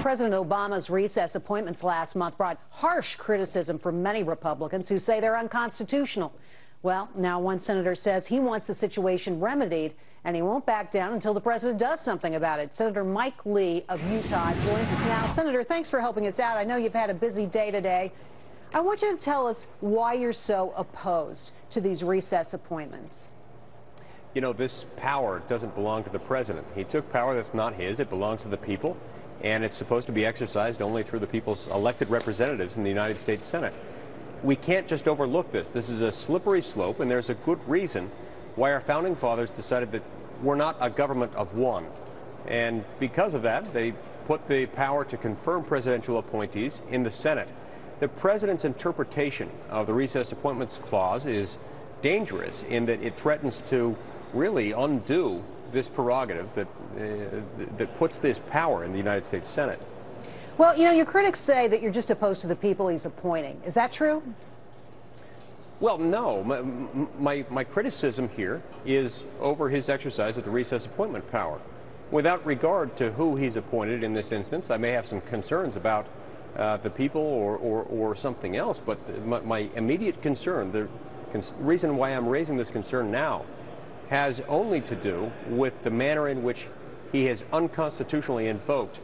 President Obama's recess appointments last month brought harsh criticism from many Republicans who say they're unconstitutional. Well, now one senator says he wants the situation remedied, and he won't back down until the president does something about it. Senator Mike Lee of Utah joins us now. Senator, thanks for helping us out. I know you've had a busy day today. I want you to tell us why you're so opposed to these recess appointments. You know, this power doesn't belong to the president. He took power that's not his. It belongs to the people, and it's supposed to be exercised only through the people's elected representatives in the United States Senate. We can't just overlook this. This is a slippery slope, and there's a good reason why our founding fathers decided that we're not a government of one. And because of that, they put the power to confirm presidential appointees in the Senate. The president's interpretation of the recess appointments clause is dangerous in that it threatens to really undo this prerogative that puts this power in the United States Senate. Well, you know, your critics say that you're just opposed to the people he's appointing. Is that true? Well, no. My criticism here is over his exercise of the recess appointment power. Without regard to who he's appointed in this instance, I may have some concerns about the people or something else, but my immediate concern, the reason why I'm raising this concern now, has only to do with the manner in which he has unconstitutionally invoked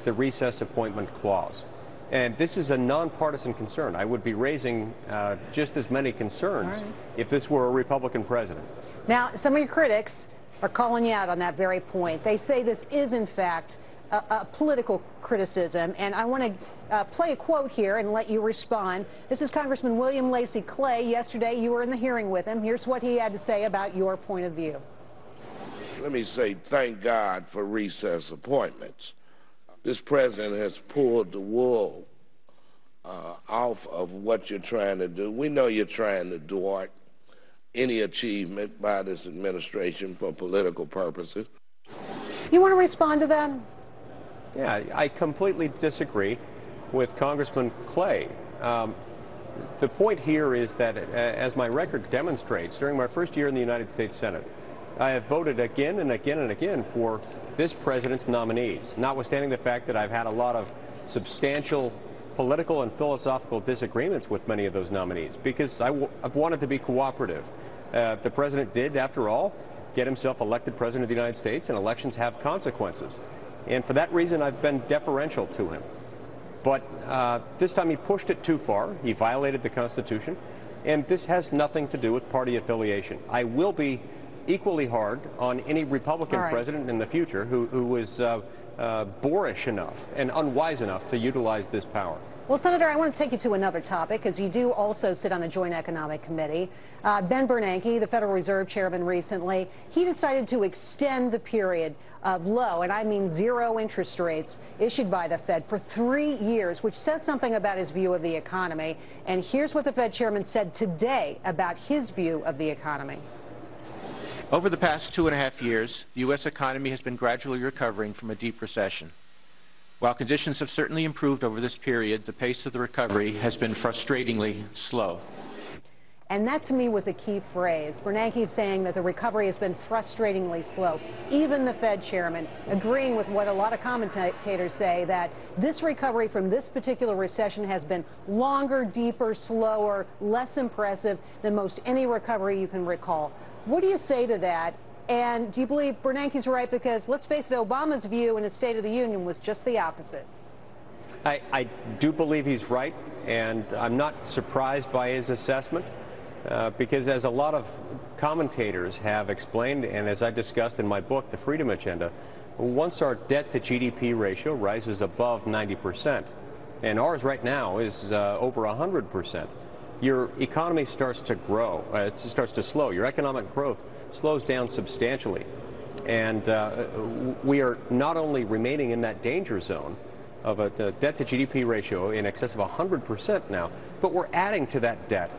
the recess appointment clause. And this is a nonpartisan concern. I would be raising just as many concerns if this were a Republican president. Now, some of your critics are calling you out on that very point. They say this is, in fact, a political criticism, and I want to play a quote here and let you respond. This is Congressman William Lacey Clay. Yesterday, you were in the hearing with him. Here's what he had to say about your point of view. Let me say thank God for recess appointments. This president has pulled the wool off of what you're trying to do. We know you're trying to thwart any achievement by this administration for political purposes. You want to respond to that? Yeah, I completely disagree with Congressman Clay. The point here is that, as my record demonstrates, during my first year in the United States Senate, I have voted again and again and again for this president's nominees, notwithstanding the fact that I've had a lot of substantial political and philosophical disagreements with many of those nominees, because I've wanted to be cooperative. The president did, after all, get himself elected president of the United States, and elections have consequences. And for that reason, I've been deferential to him. But this time he pushed it too far. He violated the Constitution. And this has nothing to do with party affiliation. I will be equally hard on any Republican president in the future who is boorish enough and unwise enough to utilize this power. Well, Senator, I want to take you to another topic, because you do also sit on the Joint Economic Committee. Ben Bernanke, the Federal Reserve Chairman, recently, he decided to extend the period of low, and I mean zero interest rates issued by the Fed for 3 years, which says something about his view of the economy. And here's what the Fed Chairman said today about his view of the economy. Over the past 2.5 years, the U.S. economy has been gradually recovering from a deep recession. While conditions have certainly improved over this period, the pace of the recovery has been frustratingly slow. And that, to me, was a key phrase. Bernanke saying that the recovery has been frustratingly slow. Even the Fed chairman agreeing with what a lot of commentators say, that this recovery from this particular recession has been longer, deeper, slower, less impressive than most any recovery you can recall. What do you say to that? And do you believe Bernanke's right? Because, let's face it, Obama's view in his State of the Union was just the opposite. I do believe he's right, and I'm not surprised by his assessment, because as a lot of commentators have explained, and as I discussed in my book, The Freedom Agenda, once our debt-to-GDP ratio rises above 90%, and ours right now is over 100%, your economy starts to grow, it starts to slow. Your economic growth slows down substantially. And we are not only remaining in that danger zone of a debt-to-GDP ratio in excess of 100% now, but we're adding to that debt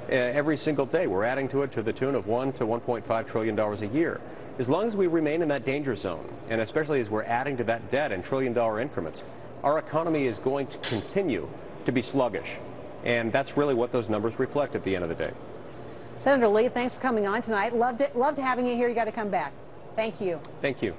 every single day. We're adding to it to the tune of $1 to $1.5 trillion a year. As long as we remain in that danger zone, and especially as we're adding to that debt in trillion-dollar increments, our economy is going to continue to be sluggish. And that's really what those numbers reflect at the end of the day. Senator Lee, thanks for coming on tonight. Loved having you here. You got to come back. Thank you. Thank you.